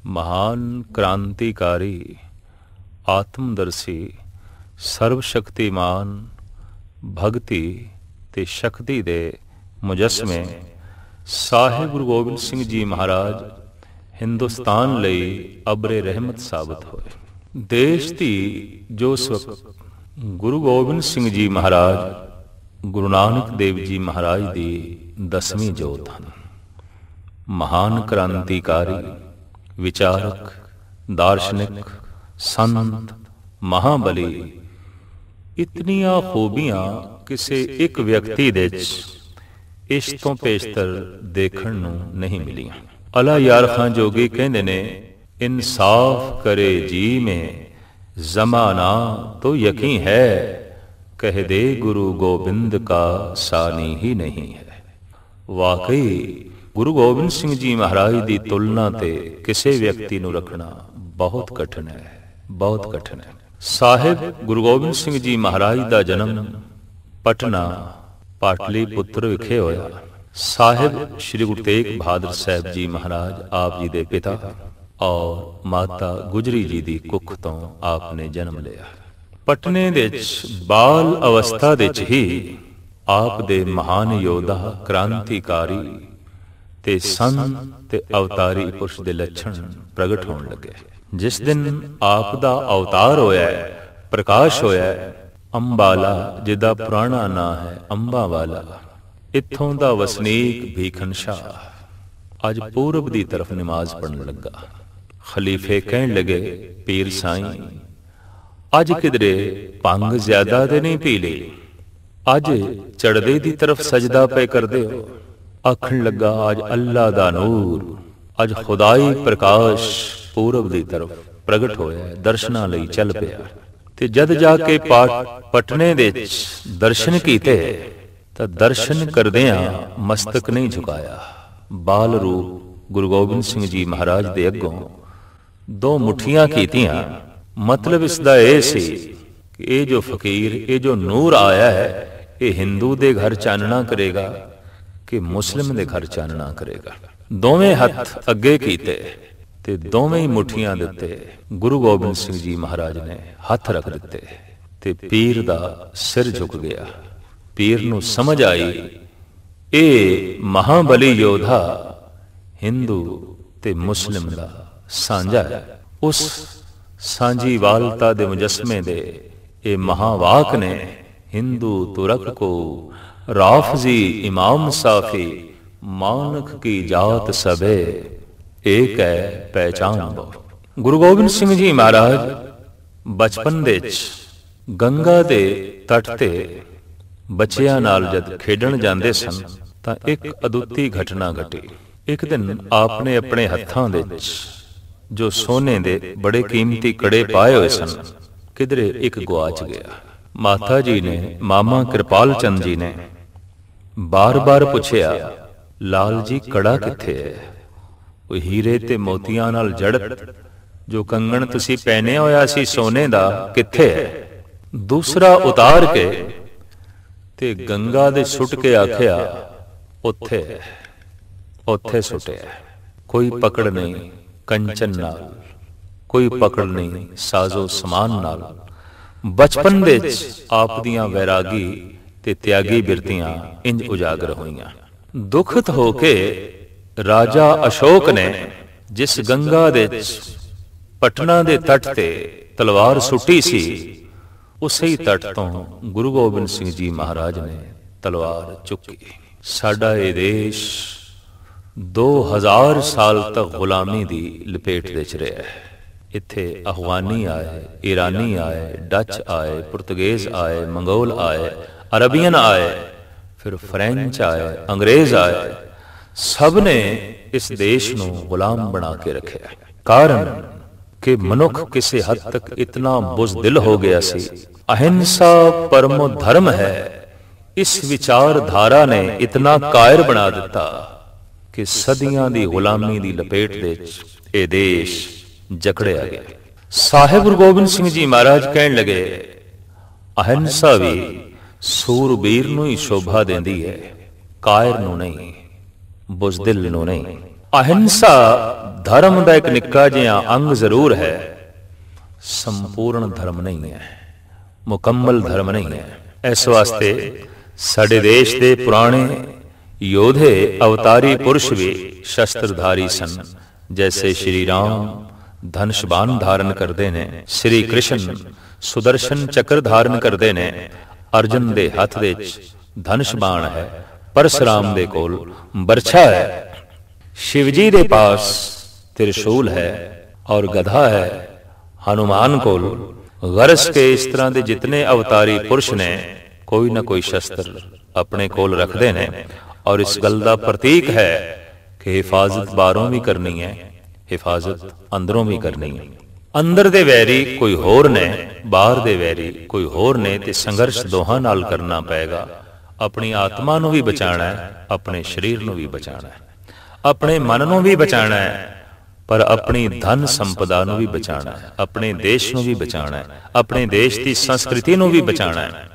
महान क्रांतिकारी आत्मदर्शी सर्वशक्तिमान भगति ते शक्ति दे मुजस्मे साहिब गुरु गोबिंद सिंह जी महाराज हिंदुस्तान लई अबरे रहमत साबित होए। देश दी जो वक्त गुरु गोबिंद सिंह जी महाराज गुरु नानक देव जी महाराज दी 10वीं जोत हन। महान क्रांतिकारी विचारक दार्शनिक संत महाबली इतनियां खूबियां किसी एक व्यक्ति दे इस तो पेशतर देखण नूं नहीं मिलियां। अला यार खां जोगी कहंदे ने इंसाफ करे जी में जमाना तो यकीन है, कह दे गुरु गोबिंद का सानी ही नहीं है। वाकई गुरु गोबिंद सिंह जी महाराज की तुलना ते किसी व्यक्ति नूं रखना बहुत कठिन है, बहुत कठिन है। साहिब गुरु गोबिंद सिंह जी महाराज का जन्म पटना पाटली पुत्र विखे होया। साहिब श्री गुरु तेग बहादुर साहब जी महाराज आप जी दे पिता और माता गुजरी जी दी कुख तो आपने जन्म लिया। पटने दे बाल अवस्था दे ही आप दे महान योद्धा क्रांतिकारी ते संत ते अवतारी पुरुष दे लक्षण प्रगट होने लगे। जिस दिन आप दा अवतार होया है, प्रकाश होया है, अंबाला जिदा पुराना ना है अंबा वाला, इत्थों दा वसनीक भीखन शाह अज पूरब दी तरफ नमाज पढ़न लगा। खलीफे कहन लगे पीर साईं अज किधरे भंग ज्यादा दे नहीं पी ली, अज चढ़दे दी तरफ सजदा पे कर दे हो। आखन लगा अज अल्लाह दा नूर अज खुदाई प्रकाश पूरब दी तरफ प्रगट होया, दर्शनां लई चल पिया। ते जद जाके पटने दे दर्शन कीते तां दर्शन करदियां मस्तक नहीं झुकाया। बाल रूप गुरु गोबिंद सिंह जी महाराज दे अगों दो मुठियां कीतियां। मतलब इसदा यह सी कि ये जो फकीर ये जो नूर आया है ये हिंदू दे घर चानना करेगा कि मुस्लिम दे घर चानना करेगा। दोवें हथ अगे कीते ते दोवें ही मुठियां दिते। गुरु गोबिंद सिंह जी महाराज ने हथ रख दिते ते पीर दा सिर झुक गया। पीर नूं समझ आई ए महाबली योद्धा हिंदू ते मुस्लिम दा सांझा है। उस सांझी वालता दे मुजस्मे दे ए महावाक ने हिंदू तुरक को राफजी इमाम साफी मानक की जात सबे एक है पहचान बो। गुरु गोबिंद सिंह जी महाराज बचपन दे गंगा दे तट ते बच्चियां नाल जद खेडण जांदे सन तां एक अदुੱਤੀ घटना घटी। एक दिन आपने अपने हत्थां दे जो सोने दे बड़े कीमती कड़े पाए हुए सन किधरे एक गुआच गया। माता जी ने मामा कृपाल चंद जी ने बार बार पूछया लाल जी कड़ा किथे है? वो हीरे ते मोतियां नाल जड़त जो कंगन तुसी पहने होया सी सोने दा किथे है? दूसरा उतार के ते गंगा दे सुट के आखिया उत्थे उत्थे सुटिया। कोई पकड़ नहीं कंचन नाल, कोई पकड़ नहीं साजो समान नाल। बचपन दे आप दियां वैरागी ते त्यागी बिरतियां इंज उजागर होईयां। दुखत होके राजा अशोक ने जिस गंगा दे पटना दे तट ते तलवार सुटी सी उसे ही तट तो गुरु गोबिंद सिंह जी महाराज ने तलवार चुकी। साडा ये देश 2000 साल तक गुलामी दी लपेट दे च रहा है। इत्थे अफगानी आए, ईरानी आए, डच आए, पुर्तगेज आए, मंगोल आए, अरबियन आए, फिर फ्रेंच आए, अंग्रेज आए। सब ने इस देश नूं गुलाम बना के रखे। कारण कि मनुख किसी हद तक इतना बुज़दिल हो गया सी। अहिंसा परमो धर्म है इस विचारधारा ने इतना कायर बना दिता कि सदियां दी गुलामी दी लपेट दे ए देश जकड़िया गया। साहिब गुरु गोबिंद सिंह जी महाराज कहन लगे अहिंसा भी सूरबीर नूं ही शोभा देंदी है, कायर नूं नहीं, बुज़दिल नूं नहीं। अहिंसा धर्म का एक निक्का जिहा अंग जरूर है, संपूर्ण धर्म नहीं है, मुकम्मल धर्म नहीं है। इस वास्ते साडे देश के पुराने योधे अवतारी पुरुष भी शस्त्रधारी सन। जैसे श्री राम धनुष बाण धारण करते ने, श्री कृष्ण सुदर्शन चक्र धारण करते ने, अर्जुन दे हथ दे धनुष बाण है, परशुराम दे कोल बरछा है, शिवजी दे पास त्रिशूल है और गधा है, हनुमान कोल गरज के। इस तरह के जितने अवतारी पुरुष ने कोई ना कोई शस्त्र अपने कोल रखते ने। और इस गल का प्रतीक है कि हिफाजत बाहरों भी करनी है, हिफाजत अंदरों भी करनी है। अंदर दे वैरी कोई होर ने, बाहर दे वैरी कोई होर ने, ते संघर्ष दोहां नाल करना पेगा। अपनी आत्मा नूं भी बचाना है, अपने शरीर नूं भी बचाना है, अपने मन नूं भी बचाना है, पर अपनी धन संपदा नूं भी बचाना है, अपने देश नूं भी बचाना है, अपने देश की संस्कृति नूं भी बचाना है।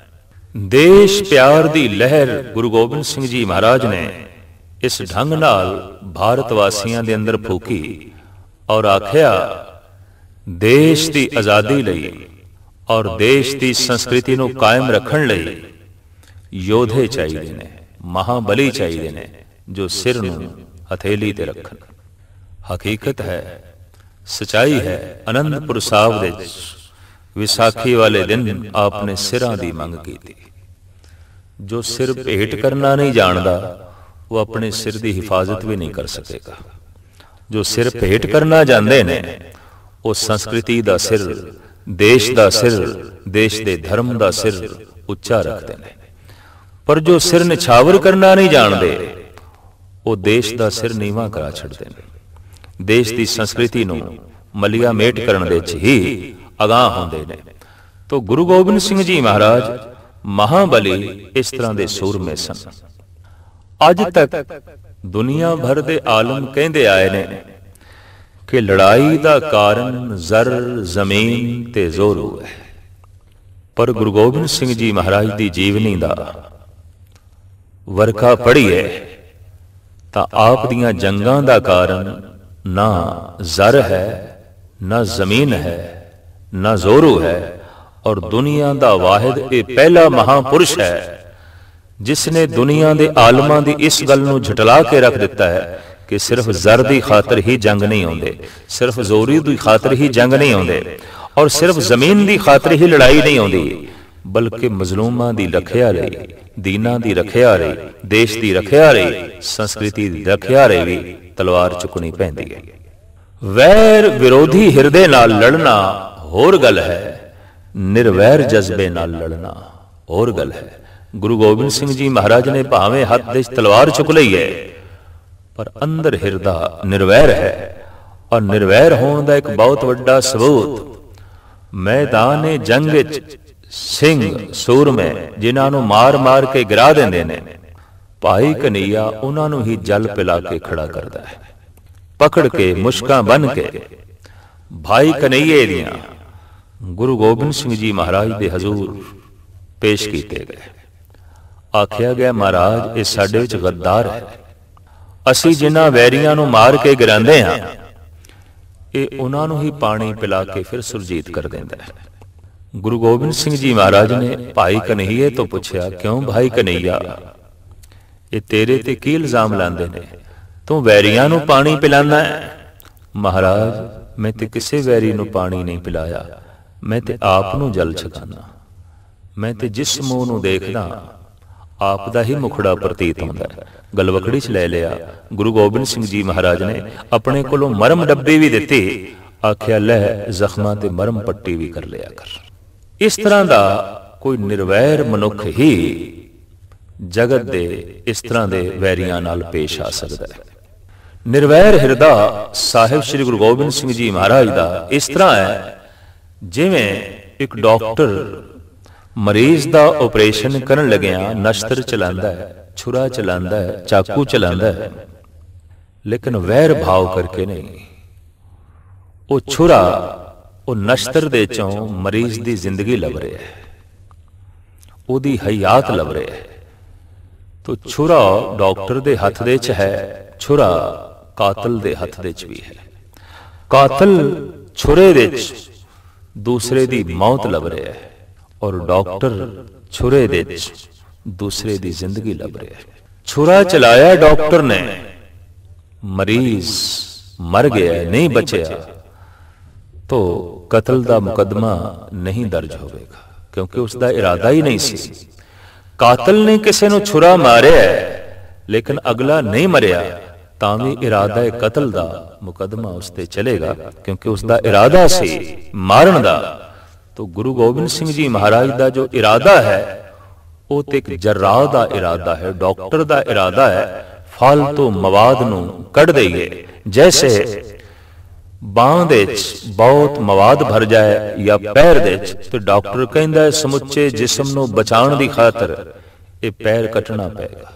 देश प्यार दी लहर गुरु गोबिंद सिंह जी महाराज ने इस ढंग नाल भारत वासियों के अंदर फूकी और आख्या, देश की आज़ादी लई और देश की संस्कृति नूं कायम रखण लई योधे चाहिए ने, महाबली चाहिए ने, जो सिर नूं हथेली ते रखन। हकीकत है, सच्चाई है। आनंदपुर साहब दे विसाखी वाले दिन आपने सिरां दी मंग की थी। जो सिर भेंट करना नहीं जानता वो अपने सिर की हिफाजत भी नहीं कर सकेगा। जो सिर भेंट करना जानते ने वो संस्कृति का सिर, देश का सिर, देश के धर्म का सिर उच्चा रखते हैं। पर जो सिर निछावर करना नहीं जानते वो देश का सिर नीवा करा छड़ते हैं। देश की संस्कृति नूं मलिया मेट करने दे च ही अगाह होंदे ने। तो गुरु गोबिंद सिंह जी महाराज महाबली इस तरह के सूरमे सन। अज तक दुनिया भर के आलम कहते आए ने कि लड़ाई का कारण जर, जमीन ते जोरू है। पर गुरु गोबिंद सिंह जी महाराज की जीवनी का वर्खा पढ़ीए तो आप दियां जंगां दा कारण ना जर है, ना जमीन है, ना जोरू है, और दुनिया का वाहिद ये पहला महापुरुष है जिसने दुनिया के आलमां की इस गल नूं झटला के रख दिता है कि सिर्फ जर की खातर ही जंग नहीं आउंदे, सिर्फ जोरी की खातर ही जंग नहीं आउंदे, और सिर्फ जमीन की खातर ही लड़ाई नहीं आउंदी, बल्कि मजलूमां की रखिया रही, दीना की रखिया रही, देश की रखिया रही, संस्कृति की रखिया रही भी तलवार चुकनी पैंदी है। वैर विरोधी हिरदे नाल लड़ना होर गल है, निर्वैर जज्बे नाल लड़ना होर गल है। गुरु गोबिंद सिंह जी महाराज ने भावें हाथ दे तलवार चुक लई है, पर अंदर हिरदा निर्वैर है। और निर्वैर होने का एक बहुत बड़ा सबूत मैदान जंग सिंह सूरमे जिन्होंने मार मार के गिरा देंदे ने, भाई कन्हैया उन्होंने ही जल पिला के खड़ा करता है, पकड़ के मुश्कां बन के भाई कन्हैये दियां गुरु गोबिंद सिंह जी महाराज दे हजूर पेश किए गए। आख्या गया, महाराज ये साडे विच गद्दार है, असी जिन्हां वैरियां नूं मार के गिरांदे हां ये उन्होंने ही पानी पिला के फिर सुरजीत कर देंदा है। गुरु गोबिंद सिंह जी महाराज ने भाई कन्हैये तो पूछया, क्यों भाई कन्हैया ये तेरे ते की इल्जाम लांदे ने, तू वैरियां नूं पानी पिलाना है? महाराज मैं ते किसी वैरी नूं पानी नहीं पिलाया, मैं ते आप नूं जल छकाना। मैं ते जिस मुंह नूं देखदा आप दा ही मुखड़ा प्रतीत होंदा है। गलवकड़ी च ले लिया। गुरु गोबिंद सिंह जी महाराज ने अपने कोलों मरम डब्बी भी दिती, आख्या लै जख्मां ते मरम पट्टी भी कर लिया कर। इस तरह का कोई निर्वैर मनुख ही जगत दे इस तरह के वैरियां नाल पेश आ सकता है। निर्वैर हिरदा साहिब श्री गुरु गोबिंद सिंह जी महाराज का इस तरह है जिवें एक डॉक्टर मरीज का ऑपरेशन करन लग्या नश्तर चलांदा है, छुरा चलांदा है, चाकू चलांदा है, लेकिन वैर भाव करके नहीं। वो छुरा वो नश्तर दे चों मरीज की जिंदगी लभ रहा है, ओदी हयात लभ रहा है। तो छुरा डॉक्टर दे हथ दे च है, छुरा कातल दे हथ दे च भी है। ਕਾਤਲ ਛੁਰੇ ਵਿੱਚ ਦੂਸਰੇ ਦੀ ਮੌਤ ਲੱਭ ਰਿਹਾ ਹੈ ਔਰ ਡਾਕਟਰ ਛੁਰੇ ਵਿੱਚ ਦੂਸਰੇ ਦੀ ਜ਼ਿੰਦਗੀ ਲੱਭ ਰਿਹਾ ਹੈ। ਛੁਰਾ ਚਲਾਇਆ ਡਾਕਟਰ ਨੇ, ਮਰੀਜ਼ ਮਰ ਗਿਆ, ਨਹੀਂ ਬਚਿਆ, तो कत्ल का मुकदमा नहीं दर्ज होगा क्योंकि उसका इरादा ही नहीं सी। कातिल ने किसी को छुरा मारिया लेकिन अगला नहीं मरिया तां भी इरादा कत्ल का मुकदमा उस ते चलेगा क्योंकि उसका इरादा सी मारन का। तो गुरु गोबिंद सिंह जी महाराज का जो इरादा है वो तो एक जर्राह का इरादा है, डॉक्टर का इरादा है फालतू मवाद नूं कढ़ दईए। जैसे बांह दे बहुत मवाद भर जाए या पैर दे तो डॉक्टर कहता है समुचे जिस्म नूं बचाउण दी खातर ये पैर कटना पेगा,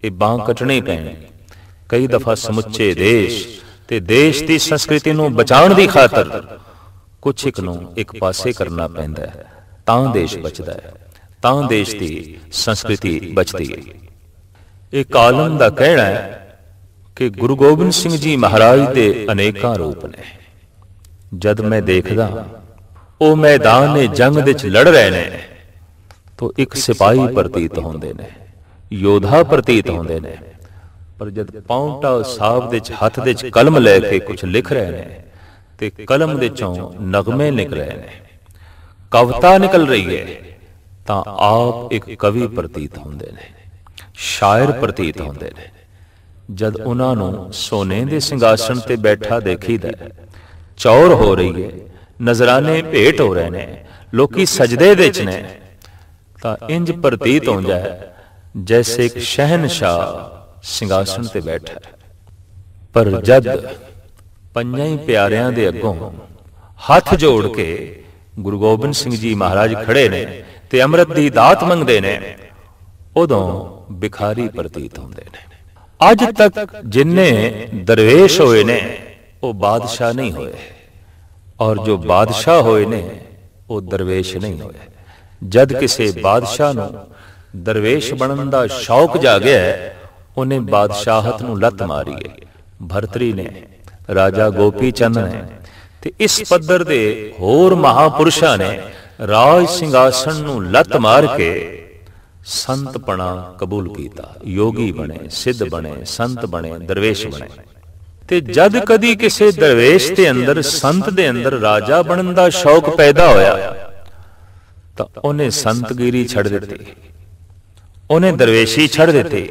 ये बांह कटनी पैनी। कई दफा समुचे देश ते देश की संस्कृति नूं बचाउण दी खातर कुछ एक नूं एक पासे करना पैंदा है, तां देश बचदा है, तां देश की संस्कृति बचती है। एक आलम दा कहना है कि गुरु गोबिंद सिंह जी महाराज के अनेकां रूप ने। जद मैं देखदा वो मैदान जंग दे लड़ रहे ने तो एक सिपाही प्रतीत होंदे ने, योद्धा प्रतीत होंदे ने, पर जद पाउंटा साहब दे हथ दे कलम लैके कुछ लिख रहे ने ते कलम दे चों नगमे निकल रहे ने, कविता निकल रही है, तां आप एक कवि प्रतीत होंदे ने, शायर प्रतीत होंदे ने। जद उन्होंने सोने के सिंघासन ते बैठा देखीदा, चौर हो रही है, नजराने भेंट हो रहे हैं, लोकी सजदे दे च ने, तां इंज प्रतीत हो जाए जैसे एक शहनशाह सिंघासन ते बैठा है। पर जद पंजां ही प्यारियां दे अगों हाथ जोड़ के गुरु गोबिंद सिंह जी महाराज खड़े ने ते अमृत दी दात मंगदे ने, उदों भिखारी प्रतीत होंदे ने। अज तक जिन्ने दरवेश होए ने वो बादशाह नहीं होए और जो बादशाह होए ने वो दरवेश नहीं होए। जद किसी बादशाह नूं दरवेश बनन दा शौक जागया है उन्हें बादशाहत नूं लत मारी है। भरतरी ने, राजा गोपी चंद ने ते इस पद्धर दे होर महापुरुषां ने राज सिंघासन नूं लत मार के संतपना कबूल किया, योगी बने, सिद्ध बने, संत बने, दरवेश बने। ते जद कदी किसी दरवेश के अंदर संत दे अंदर राजा बनन दा शौक पैदा होया तो उन्हें संतगिरी छड़ दी, उन्हें दरवेशी छड़ दी।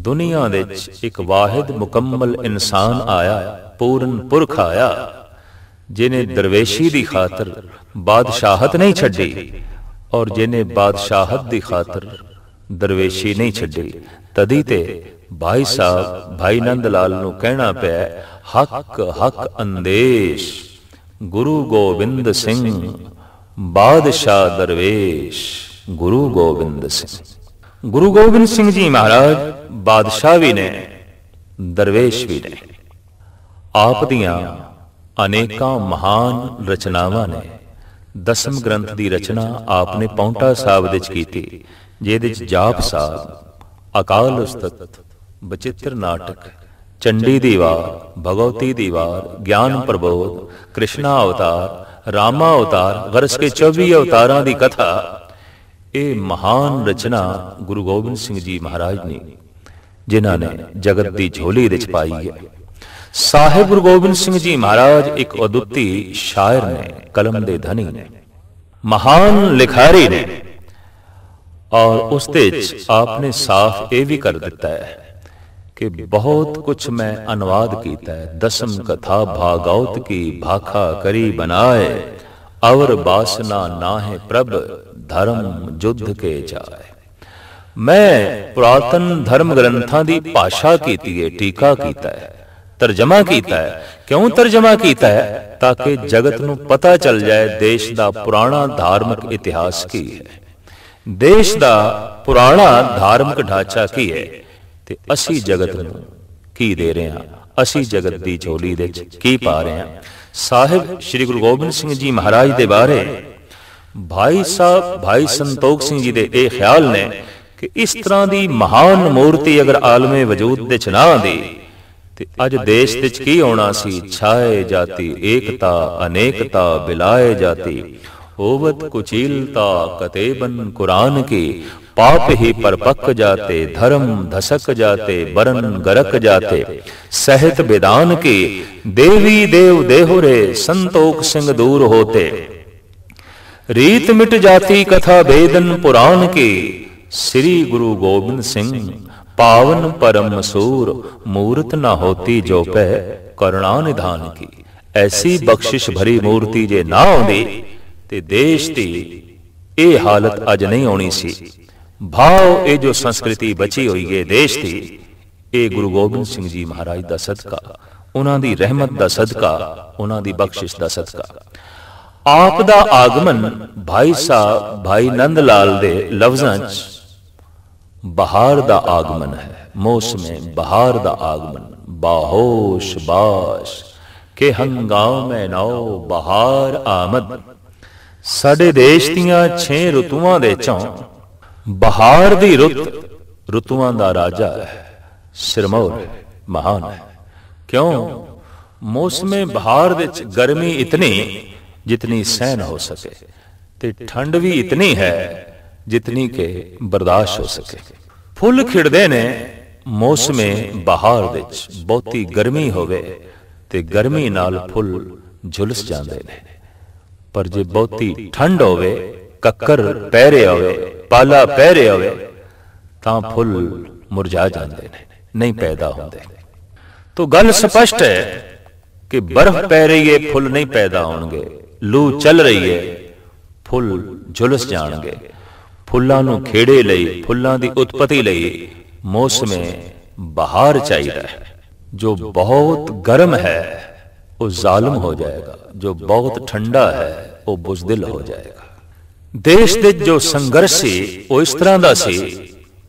दुनिया दे एक वाहिद मुकम्मल इंसान आया, पूर्ण पुरख आया जिन्हें दरवेशी दी खातर बादशाहत नहीं छड़ी और जिन्हें बादशाहत दी खातर दरवेशी नहीं छड़ी। तदी ते भाई साहब भाई नंद लाल नूं कहना पिया, हक हक अंदेश गुरु गोबिंद सिंह बादशाह दरवेश। गुरु गोबिंद सिंह, गुरु गोबिंद सिंह जी महाराज बादशाह भी ने, दरवेश भी ने। आप दियां अनेकां महान रचनावां ने। दसम ग्रंथ की रचना आपने पौंटा साहब दे च कीती, जिहदे च जाप साहब, अकाल उस्तत, बचित्र नाटक, चंडी दीवार, भगवती दीवार, ज्ञान प्रबोध, कृष्णा अवतार, रामा अवतार, गरज के 24 अवतारां दी कथा, ये महान रचना गुरु गोबिंद सिंह जी महाराज ने जिन्हां ने जगत की झोली दे च पाई है। साहिब गुरु गोबिंद सिंह जी महाराज एक अद्विती शायर ने, कलम दे धनी ने, महान लिखारी ने। और उस आपने साफ ये भी कर दिता है कि बहुत कुछ मैं अनुवाद किया है। दसम कथा भागवत की भाखा करी बनाए, अवर बासना नाहे प्रभ धर्म युद्ध के जाए। मैं पुरातन धर्म ग्रंथां दी भाषा की है, टीका किया है, तर्जमा किया है। क्यों तर्जमा किया है? ताकि जगत नूं पता चल जाए देश दा पुराना धार्मिक इतिहास की है, देश दा पुराना धार्मिक ढांचा की है, ते असी जगत नूं की दे रहे हैं, असी जगत दी झोली दे की पा रहे हैं। साहिब श्री गुरु गोबिंद सिंह जी महाराज दे बारे भाई साहब भाई संतोख सिंह जी दे ये ख्याल ने कि इस तरह की महान मूर्ति अगर आलमे वजूद दे च ना आंदी ਤੇ ਅਜ ਦੇਸ਼ ਵਿੱਚ ਕੀ ਹੋਣਾ ਸੀ। ਛਾਏ ਜਾਤੀ ਏਕਤਾ ਅਨੇਕਤਾ ਬਿਲਾਏ ਜਾਤੀ, होवत कुचीलता कतेबन कुरान की, पाप ही परपक जाते धर्म धसक जाते बरन गरक जाते, सहित विधान की देवी देव देहुरे संतोख सिंह दूर होते, रीत मिट जाती कथा वेदन पुराण की, श्री गुरु गोबिंद सिंह पावन परम सूर, मूर्त न होती जो पै करुणा निधान की। ऐसी बख्शिश भरी मूर्ति जे ना आउंदी ते देश की ये हालत अज नहीं आनी सी। भाव ये जो संस्कृति बची हुई है देश की, ये गुरु गोबिंद सिंह जी महाराज का सदका, उन्हां दी रहमत का सदका, उन्हां दी बख्शिश का सदका। आप दा आगमन भाई साहब भाई नंद लाल दे लफ्जां च बहार दा आगमन है। मौसमे बहार दा आगमन, बाहोश बाश के हंगामे नौ बहार आमद। साडे देश दियां 6 रुतुआं दे चों बहार दी रुत रुतुआं दा राजा है, सिरमौर महान है। क्यों? मौसमे बहार दे च गर्मी इतनी जितनी सहन हो सके, ते ठंड भी इतनी है जितनी के बर्दाश्त हो सके। फुल खिड़दे ने मौसमे बहार दे च, बहुती गर्मी होवे ते गर्मी नाल फुल झुलस जांदे ने, पर जे बहुती ठंड होवे, कक्कर पै रहा होवे, पाला पै रहा होवे, तां फुल मुरझा जांदे ने, नहीं पैदा होंदे। तो गल स्पष्ट है कि बर्फ पै रही है, फुल नहीं पैदा होणगे। लू चल रही है, फुल झुलस जाणगे। फुल्लां नूं खेड़े लई, फुल्लां दी उत्पत्ति लई मौसमे बहार चाहिदा है। जो बहुत गर्म है वो जालिम हो जाएगा, जो बहुत ठंडा है वो बुज़दिल हो जाएगा। देश दे जो संघर्ष सी वो इस तरह दा सी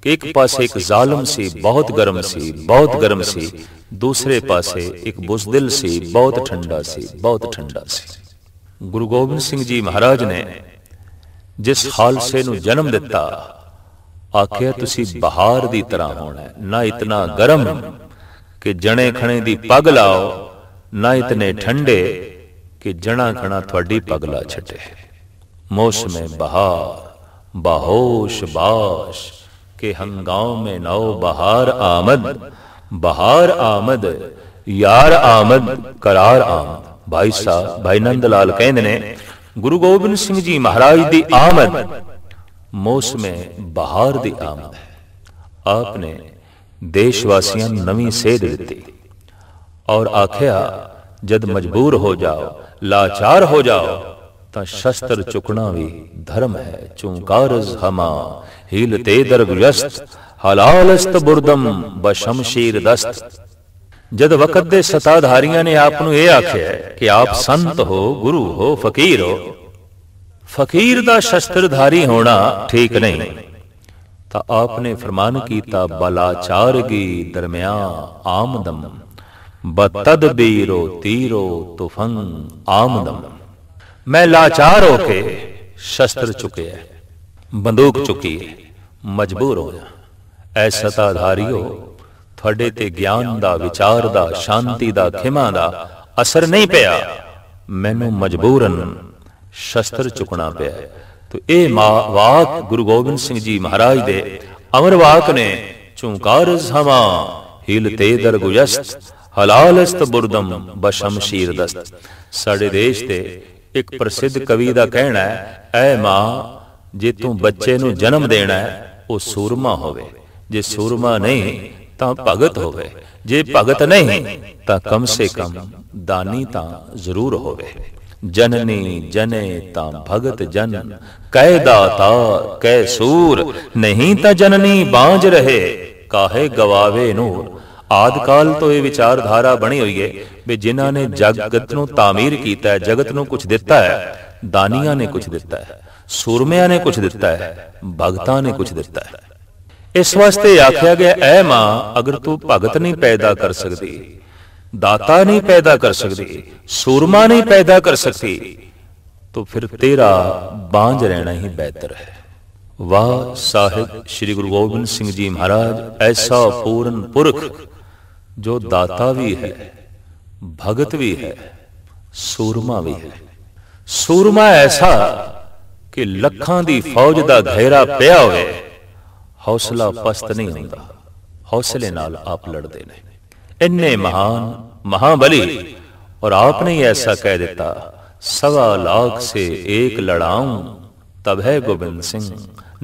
कि एक पासे एक जालिम सी, बहुत गर्म सी, बहुत गर्म सी, दूसरे पासे एक बुज़दिल सी, बहुत ठंडा सी, बहुत ठंडा सी। गुरु गोबिंद सिंह जी महाराज ने जिस खालसे नूं जन्म दिता, आखिया तुसी बहार दी तरह होना है, ना इतना गर्म कि जने खणे दी पग लाओ, ना इतने ठंडे कि जना खना थोड़ी पगला छटे। मौसमे बहार बाहोश बाश के हंगामे नौ बहार आमद, बहार आमद यार आमद करार आमद। भाई साहब भाई नंद लाल कहंदे ने गुरु गोबिंद सिंह जी महाराज दी आमद मौसमे बहार दी आमद है। आपने देशवासियों नवी सेध दिती और आख्या जद मजबूर हो जाओ, लाचार हो जाओ, तो शस्त्र चुकना भी धर्म है। चूंकारज हमा हीलते दरगुजस्त, हलालस्त बुरदम बशमशीर दस्त। जद वक़्त दे सताधारियां ने आप नूं यह आख्या कि आप संत हो, गुरु हो, फकीर हो, फकीर दा शस्त्रधारी होना ठीक नहीं, तो आपने फरमान कीता बलाचारगी दरमिया आमदम, बतदबीरो तीरो तुफंग आमदम। मैं लाचार होके शस्त्र चुके है, बंदूक चुकी है, मजबूर हो जा। ऐ सताधारियो थोड़े ते ज्ञान दा, विचार दा, शांति दा, खिमा दा असर नहीं पिया, मैनू मजबूरन शस्त्र चुकना पिया। तो ये वाक गुरु गोबिंद सिंह जी महाराज दे अमर वाक ने, चूंकारज हमा हिलते दरगुजस्त, हलालस्त बुरदम बशमशीर दस्त। साडे देश दे एक प्रसिद्ध कवि दा कहना है, ऐ मां जे तू बच्चे नू जन्म देना है वो सूरमा होवे, जे सूरमा नहीं तां भगत होवे, जे भगत नहीं तां कम से कम दानी तां जरूर होवे। जननी जने तां भगत जन, कै दाता कै सूर, नहीं तां जननी बांझ रहे, काहे गवावे नूर। आदकाल तो यह विचारधारा बनी हुई है भी जिन्हां ने जगत नूं तामीर कीता है, जगत नूं कुछ दिता है, दानियां ने कुछ दिता है, सूरमियां ने कुछ दिता है, भगतां ने कुछ दिता है। इस वास्ते आख्या गया, ऐ मां अगर तू भगत नहीं पैदा कर सकती, दाता नहीं पैदा कर सकती, सूरमा नहीं पैदा कर सकती, तो फिर तेरा बांझ रहना ही बेहतर है। वाह साहिब श्री गुरु गोबिंद सिंह जी महाराज, ऐसा पूर्ण पुरख जो दाता भी है, भगत भी है, सूरमा भी है। सूरमा ऐसा कि लखां दी फौज दा घेरा पिया होवे, हौसला पस्त नहीं होंदा, हौसले नाल आप लड़दे ने। इन्ने महान महाबली, और आपने ही ऐसा कह देता, 1.25 लाख से एक लड़ाऊं तब है गोबिंद सिंह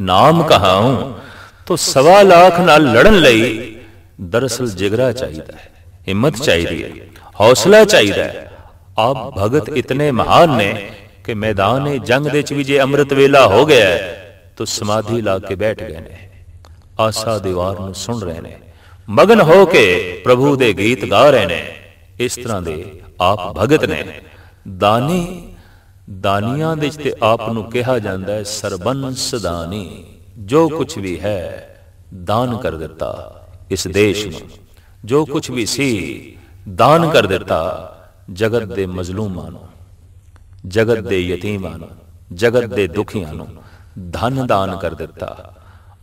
नाम कहाऊं। तो 1.25 लाख नाल लड़न लई दरअसल जिगरा चाहिए, हिम्मत चाहिए, हौसला चाहिए। आप भगत इतने महान ने कि मैदान जंग दे भी जे अमृत वेला हो गया है तो समाधि ला के बैठ गए ने, आसा दीवार नूं सुन रहे ने, मगन हो के प्रभु दे गीत गा रहे ने। इस तरह दे आप भगत ने। दानी दानियां दे ते आप नूं कहा जांदा है सरबंस दानी। जो कुछ भी है दान कर दिता इस देश नूं, जो कुछ भी सी दान कर दिता जगत दे मजलूमां नूं, जगत दे यतीमां नूं, जगत दे दुखियां नूं धन दान कर दिता,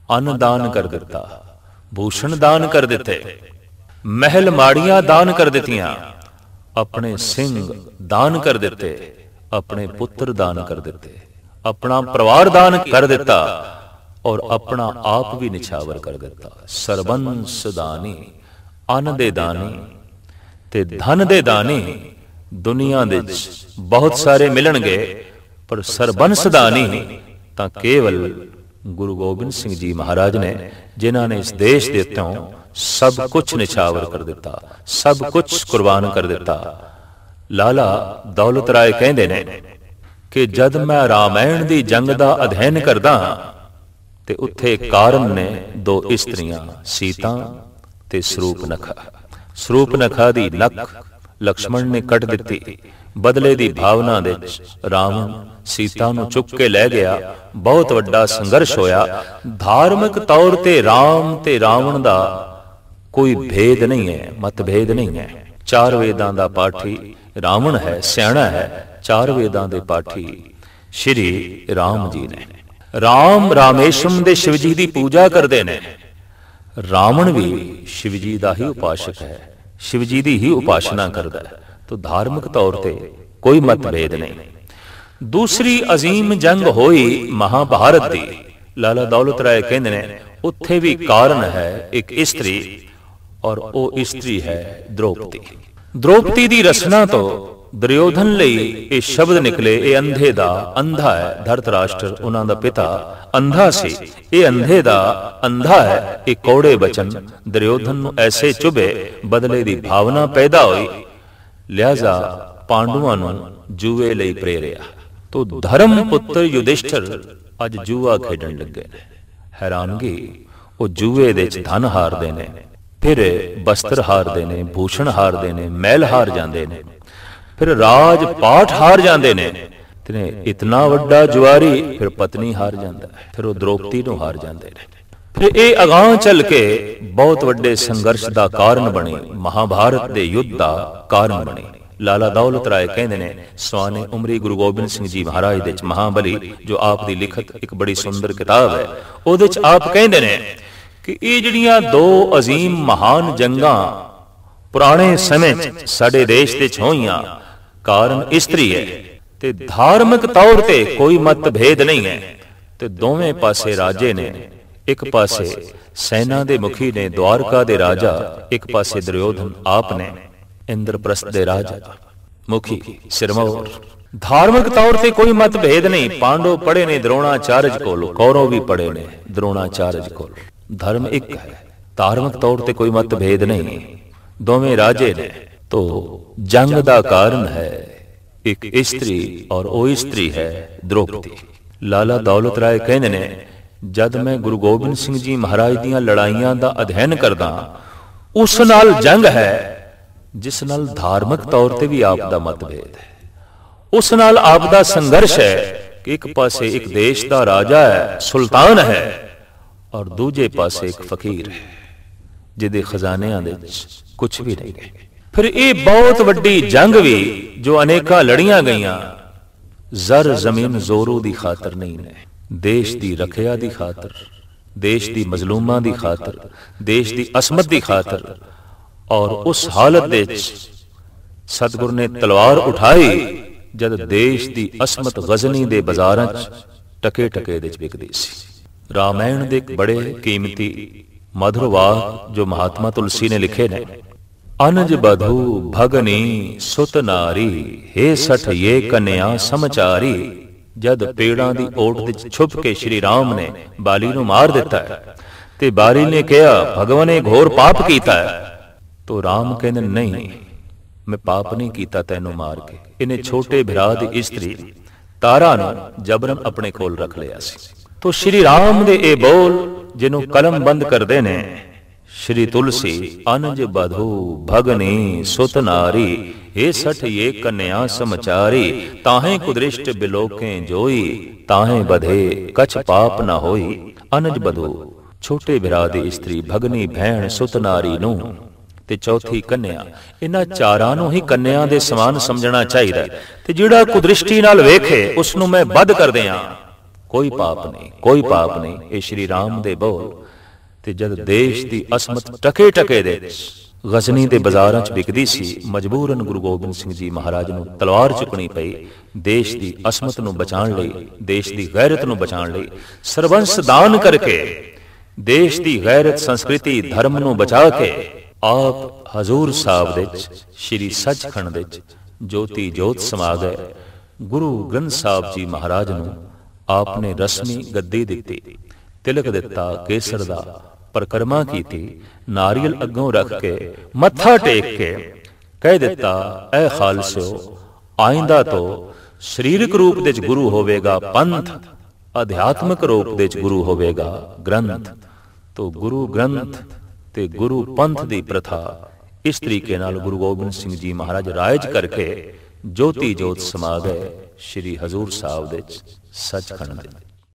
अन्न दान कर दिता, भूषण दान कर दिते, महल माड़ियां दान कर दित्तियां, अपने सिंह दान कर दिते, अपने पुत्र दान कर दिते, अपना परिवार दान कर दिता और अपना आप भी निछावर कर दिता। सरबंस दानी, अन्न दे दानी ते धन दे दानी दुनिया दे बहुत सारे मिलणगे, पर सरबंस दानी तां केवल गुरु गोबिंद सिंह जी महाराज ने, जिन्हां ने इस देश दे उत्तों सब कुछ निछावर कर दिता, सब कुछ कुर्बान कर दिता। लाला दौलत राय कहंदे ने कि जद मैं रामायण दी जंग दा अध्ययन करदा ते उत्थे कारण ने 2 इस्त्रियां सीता ते सरੂਪਨਖਾ। ਸਰੂਪਨਖਾ दी नख लक्ष्मण ने कट दिती। बदले दी भावना दे रावण सीता नूं चुक के लै गया। बहुत वड्डा संघर्ष होया। धार्मिक तौर ते राम ते रावण दा कोई भेद नहीं है, मतभेद नहीं है। 4 वेदां दा पाठी रावण है, सियाणा है। 4 वेदां दे पाठी श्री राम जी ने। राम रामेश्वरम दे शिव जी दी पूजा करदे ने। रावण भी शिव जी दा ही उपासक है, शिव जी दी ही उपासना करदा है। तो धार्मिक तौर ते कोई मतभेद नहीं। दूसरी अजीम जंग होई महाभारत दी। लाला दौलत राय कहंदे ने उत्थे भी कारण है एक इस्त्री, और वो इस्त्री है द्रौपदी। द्रौपदी दी रचना तो दुर्योधन लई ये शब्द निकले, ये अंधे दा अंधा है। धरतराष्ट्र उन्हां दा पिता अंधा सी, ये अंधे दा अंधा है। ये कौड़े बचन दुर्योधन नूं ऐसे चुभे, बदले दी भावना पैदा हुई। लिहाजा पांडुआं नूं जूए लई प्रेरिया। तो धर्म पुत्र युधिष्ठिर अज जूआ खेडण लगे ने। हैरानगी, वो जूए दे च धन हारदे ने, फिर वस्त्र हारदे ने, भूषण हारदे ने, महल हार जांदे ने, फिर राज पाठ हार जांदे ने। इतना वड्डा जुआरी फिर पत्नी हार जांदा है, फिर वो द्रौपदी नूं हार जांदे ने। फिर ये अगां चल के बहुत वड्डे संघर्ष दा कारण बनी, महाभारत दे युद्ध दा कारण बनी। लाला दौलत राय कहंदे ने स्वाने उमरी गुरु गोबिंद सिंह जी महाराज दे च महाबली, जो आप दी लिखत एक बड़ी सुंदर किताब है, ओदे च आप कहंदे ने कि ये जिहड़ियां 2 अजीम महान जंगां पुराने समय च साडे देश दे च होईयां, कारण इस्त्री है ते धार्मिक तौर ते कोई मतभेद नहीं है। ते दोवें पासे राजे ने, एक पासे सेना दे मुखी ने द्वारका दे राजा, एक पासे दुर्योधन आप ने इंद्रप्रस्थ दे राजा मुखी सिरमौर। धार्मिक तौर ते कोई मतभेद नहीं। पांडव पढ़े ने द्रोणाचार्य कोल, कौरव भी पढ़े ने द्रोणाचार्य कोल। धर्म एक है, धार्मिक तौर ते कोई मतभेद नहीं। दोवें राजे ने। तो जंग दा कारण है एक स्त्री, और वो स्त्री है द्रौपदी। लाला दौलत राय कहंदे ने जद मैं गुरु गोबिंद सिंह जी महाराज दीयां लड़ाइयां दा अध्ययन करदा, उस नाल जंग है जिस नाल धार्मिक तौर ते भी आप दा मतभेद है। उस नाल आप दा संघर्ष है कि एक पासे एक देश दा राजा है, सुल्तान है, और दूजे पासे एक फकीर है जिहदे खजानियां दे कुछ भी नहीं है। फिर ये बहुत वड्डी जंग भी जो अनेका लड़ियां गईयां, जर जमीन जोरू दी खातर नहीं ने, देश दी रखिया दी खातर, देश दी मजलूमां दी खातर, देश दी असमत दी खातर और उस हालत दे सतगुर ने तलवार उठाई जद देश दी असमत गजनी दे बाजारां च टके टके दे विकदी सी। रामायण दे एक बड़े कीमती मधुर वाक जो महात्मा तुलसी ने लिखे ने, अनज बधू भगनी सुत नारी हे सठ ये कन्या समचारी। जद पेड़ां दी ओट विच छुप के श्री राम ने बाली नूं मार दिता है ते बाली ने कहा भगवान ने घोर पाप कीता है, तो राम कहंदे नहीं मैं पाप नहीं कीता तैनू मार के। इन्हें छोटे भरा दी इस्त्री तारा नूं जबरन अपने कोल रख लिया सी। तो श्री राम दे ए बोल जिन्हों कलम बंद करते ने श्री तुलसी, अनज बधू भगनी सुत नारी हे सठ ये कन्या समचारी। ताहे कुदृष्ट बिलोके जोई ताहे बधे कछ पाप न होई। अनज बधू छोटे भरा दी इस्त्री, भगनी भैण, सुत नारी नूं ते चौथी कन्या। इन्हां चारां नूं ही कन्या दे समान समझना चाहिए ते जिहड़ा कुदृष्टि नाल वेखे उसनूं मैं बद कर दियां, कोई पाप नहीं, कोई पाप नहीं। ये श्री राम दे बोल ते जद देश दी असमत टके टके दे गजनी दे बाजारां च विकदी सी, मजबूरन गुरु गोबिंद सिंह जी महाराज नूं तलवार चुकनी पई देश दी असमत नूं बचाण लई, देश दी गैरत नूं बचाण लई। सरबंस दान करके देश दी गैरत संस्कृति धर्म नूं बचा के आप हजूर साहब दे श्री सचखंड दे ज्योति जोत समा गए। गुरु ग्रंथ साहब जी महाराज नूं आपने रस्मी गद्दी दिती, तिलक दिता, केसर दा परिक्रमा कीती, नारियल अगों रख के मत्था टेक के कह दिता ऐ खालसियो आइंदा तो शरीरक रूप दे गुरु होवेगा पंथ, अध्यात्मक रूप दे गुरु होवेगा ग्रंथ। तो गुरु ग्रंथ ते गुरु पंथ दी प्रथा इस तरीके नाल गुरु गोबिंद सिंह जी महाराज राज करके ज्योति जोत समा गए श्री हजूर साहब दे सचखंड दे।